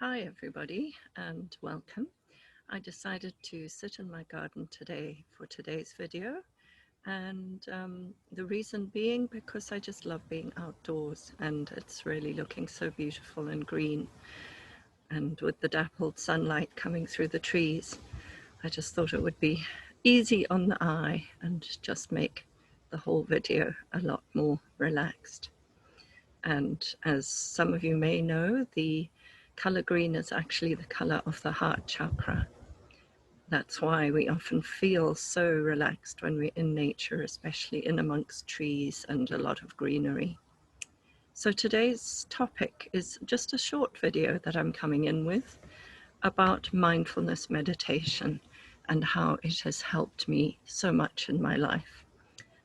Hi everybody and welcome. I decided to sit in my garden today for today's video, and the reason being because I just love being outdoors and it's really looking so beautiful and green, and with the dappled sunlight coming through the trees, I just thought it would be easy on the eye and just make the whole video a lot more relaxed. And as some of you may know, the color green is actually the color of the heart chakra. That's why we often feel so relaxed when we're in nature, especially in amongst trees and a lot of greenery. So today's topic is just a short video that I'm coming in with about mindfulness meditation and how it has helped me so much in my life.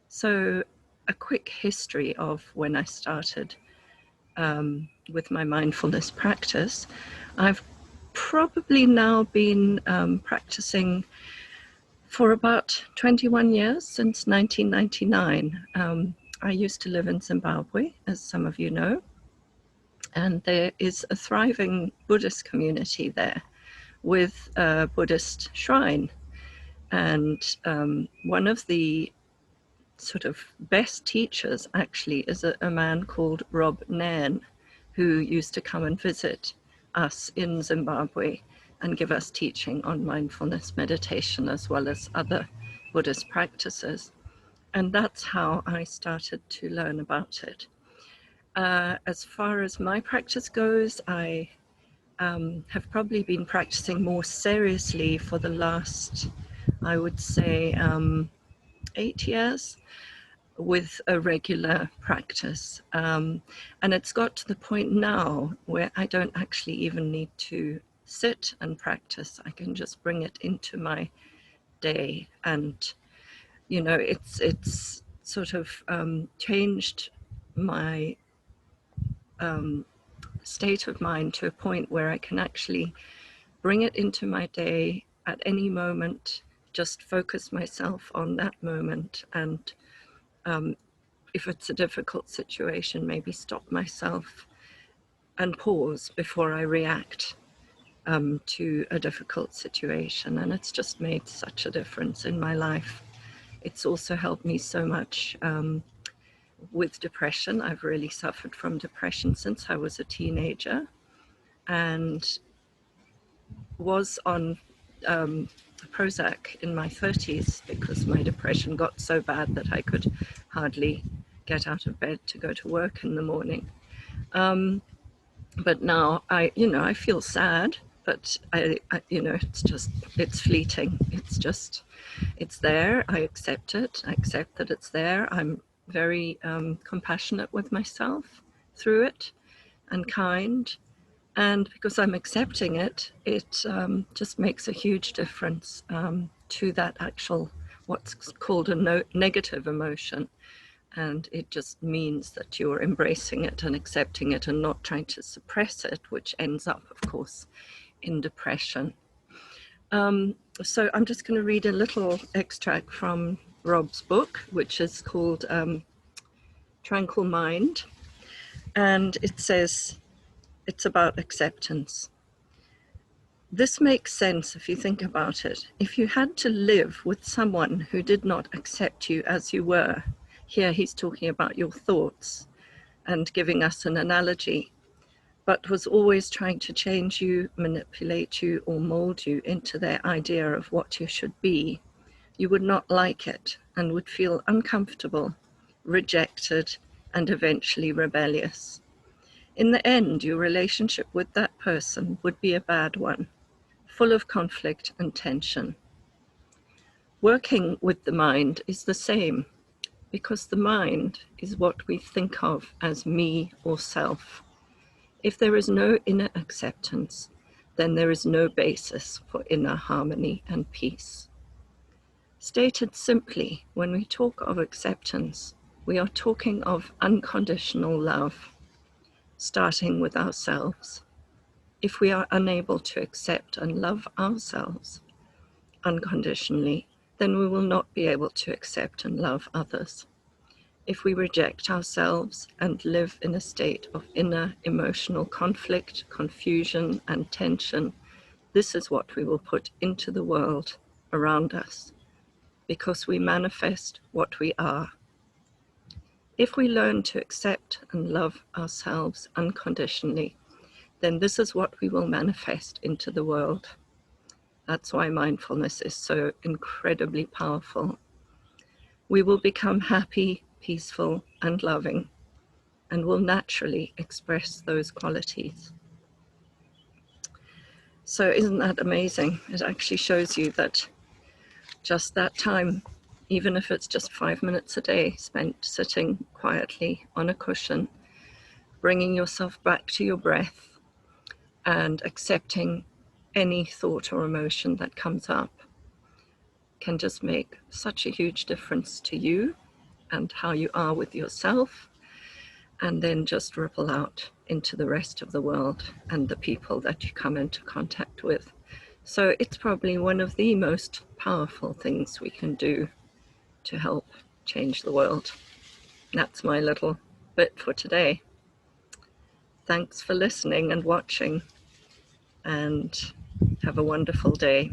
So a quick history of when I started with my mindfulness practice. I've probably now been practicing for about 21 years, since 1999. I used to live in Zimbabwe, as some of you know, and there is a thriving Buddhist community there with a Buddhist shrine. And one of the sort of best teachers actually is a man called Rob Nairn, who used to come and visit us in Zimbabwe and give us teaching on mindfulness meditation as well as other Buddhist practices. And that's how I started to learn about it. As far as my practice goes, I have probably been practicing more seriously for the last, I would say, 8 years, with a regular practice. And it's got to the point now where I don't actually even need to sit and practice. I can just bring it into my day. And, you know, it's sort of changed my state of mind to a point where I can actually bring it into my day at any moment, just focus myself on that moment, and if it's a difficult situation, maybe stop myself and pause before I react to a difficult situation. And it's just made such a difference in my life. It's also helped me so much with depression. I've really suffered from depression since I was a teenager, and was on Prozac in my 30s because my depression got so bad that I could hardly get out of bed to go to work in the morning. But now I feel sad, but it's fleeting. It's there. I accept it. I accept that it's there. I'm very compassionate with myself through it, and kind. And because I'm accepting it, it just makes a huge difference to that actual, what's called a negative emotion. And it just means that you're embracing it and accepting it and not trying to suppress it, which ends up, of course, in depression. So I'm just going to read a little extract from Rob's book, which is called Tranquil Mind. And it says, it's about acceptance. This makes sense if you think about it. If you had to live with someone who did not accept you as you were, here he's talking about your thoughts and giving us an analogy, but was always trying to change you, manipulate you, or mold you into their idea of what you should be, you would not like it and would feel uncomfortable, rejected, and eventually rebellious. In the end, your relationship with that person would be a bad one, full of conflict and tension. Working with the mind is the same, because the mind is what we think of as me or self. If there is no inner acceptance, then there is no basis for inner harmony and peace. Stated simply, when we talk of acceptance, we are talking of unconditional love, starting with ourselves. If we are unable to accept and love ourselves unconditionally, then we will not be able to accept and love others. If we reject ourselves and live in a state of inner emotional conflict, confusion, and tension, this is what we will put into the world around us, because we manifest what we are. If we learn to accept and love ourselves unconditionally, then this is what we will manifest into the world. That's why mindfulness is so incredibly powerful. We will become happy, peaceful, and loving, and will naturally express those qualities. So isn't that amazing? It actually shows you that just that time, even if it's just 5 minutes a day spent sitting quietly on a cushion, bringing yourself back to your breath and accepting any thought or emotion that comes up, can just make such a huge difference to you and how you are with yourself, and then just ripple out into the rest of the world and the people that you come into contact with. So it's probably one of the most powerful things we can do to help change the world. That's my little bit for today. Thanks for listening and watching, and have a wonderful day.